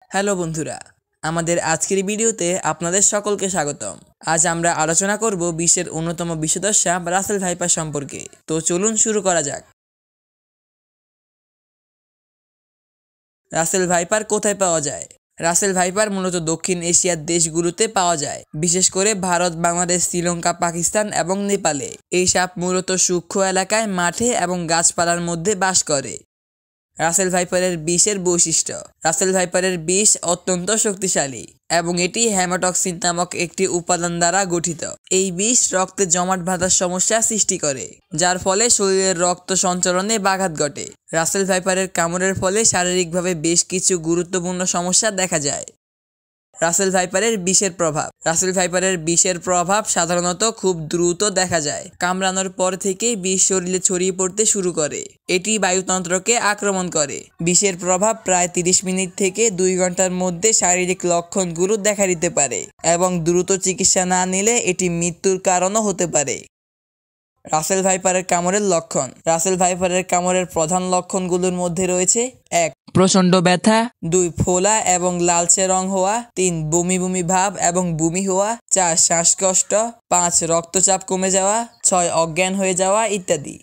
Hello বন্ধুরা, আমাদের আজকের ভিডিওতে আপনাদের সকলকে স্বাগতম। আজ আমরা আলোচনা করব বিশ্বের অন্যতম বিষদস্যা রাসেল ভাইপার সম্পর্কে। তো চলুন শুরু করা যাক। রাসেল ভাইপার কোথায় পাওয়া যায়? রাসেল ভাইপার মূলত দক্ষিণ এশিয়ার দেশগুলোতে পাওয়া যায়, বিশেষ করে ভারত, বাংলাদেশ, শ্রীলঙ্কা, পাকিস্তান এবং নেপালে। এই সাপ মূলত সূক্ষ্ম এলাকায়, মাঠে এবং গাছপালার মধ্যে বাস করে। রাসেল ভাইপারের বিষের বৈশিষ্ট্য। রাসেল ভাইপারের বিষ অত্যন্ত শক্তিশালী এবং এটি হেমাটক্সিন নামক একটি উপাদান দ্বারা গঠিত। এই বিষ রক্তে জমাট বাঁধার সমস্যা সৃষ্টি করে, যার ফলে শরীরের রক্ত সঞ্চালনে ব্যাঘাত ঘটে। রাসেল ভাইপারের কামড়ের ফলে শারীরিকভাবে বেশ কিছু গুরুত্বপূর্ণ সমস্যা দেখা যায়। রাসেল ভাইপারের বিষের প্রভাব। রাসেল ভাইপারের বিষের প্রভাব সাধারণত খুব দ্রুত দেখা যায়। কামড়ানোর পর থেকেই বিষ শরীরে ছড়িয়ে পড়তে শুরু করে। এটি বায়ুতন্ত্রকে আক্রমণ করে। বিষের প্রভাব প্রায় 30 মিনিট থেকে 2 ঘন্টার মধ্যে শারীরিক লক্ষণগুলো দেখা দিতে পারে এবং দ্রুত চিকিৎসা না নিলে এটি মৃত্যুর কারণও হতে পারে। রাসেল ভাইপারের কামড়ের লক্ষণ। রাসেল ভাইপারের কামড়ের প্রধান লক্ষণগুলোর মধ্যে রয়েছে: 1. প্রচণ্ড ব্যথা, 2. ফোলা এবং লালচে রং হওয়া, 3. বমি বমি ভাব এবং বমি হওয়া, 4. শ্বাসকষ্ট, 5. রক্তচাপ কমে যাওয়া, 6. অজ্ঞান হয়ে যাওয়া ইত্যাদি।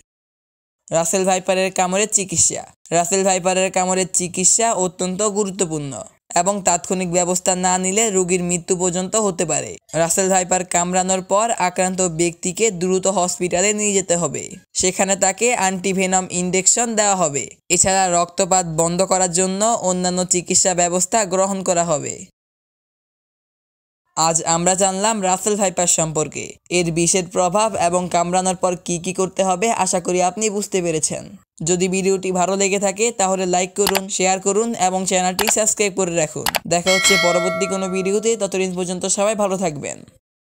রাসেল ভাইপারের কামড়ের চিকিৎসা। রাসেল ভাইপারের কামড়ের চিকিৎসা অত্যন্ত গুরুত্বপূর্ণ এবং তাৎক্ষণিক ব্যবস্থা না নিলে রোগীর মৃত্যু পর্যন্ত হতে পারে। রাসেল ভাইপার কামড়ানোর পর আক্রান্ত ব্যক্তিকে দ্রুত হসপিটালে নিয়ে যেতে হবে। সেখানে তাকে অ্যান্টিভেনম ইনজেকশন দেওয়া হবে। এছাড়া রক্তপাত বন্ধ করার জন্য অন্যান্য চিকিৎসা ব্যবস্থা গ্রহণ করা হবে। আজ আমরা জানলাম রাসেল ভাইপার সম্পর্কে, এর বিষের প্রভাব এবং কামড়ানোর পর কি করতে হবে। আশা করি আপনি বুঝতে পেরেছেন। যদি ভিডিওটি ভালো লেগে থাকে তাহলে লাইক করুন, শেয়ার করুন এবং চ্যানেলটি সাবস্ক্রাইব করে রাখুন। দেখা হচ্ছে পরবর্তী কোনো ভিডিওতে। ততদিন পর্যন্ত সবাই ভালো থাকবেন।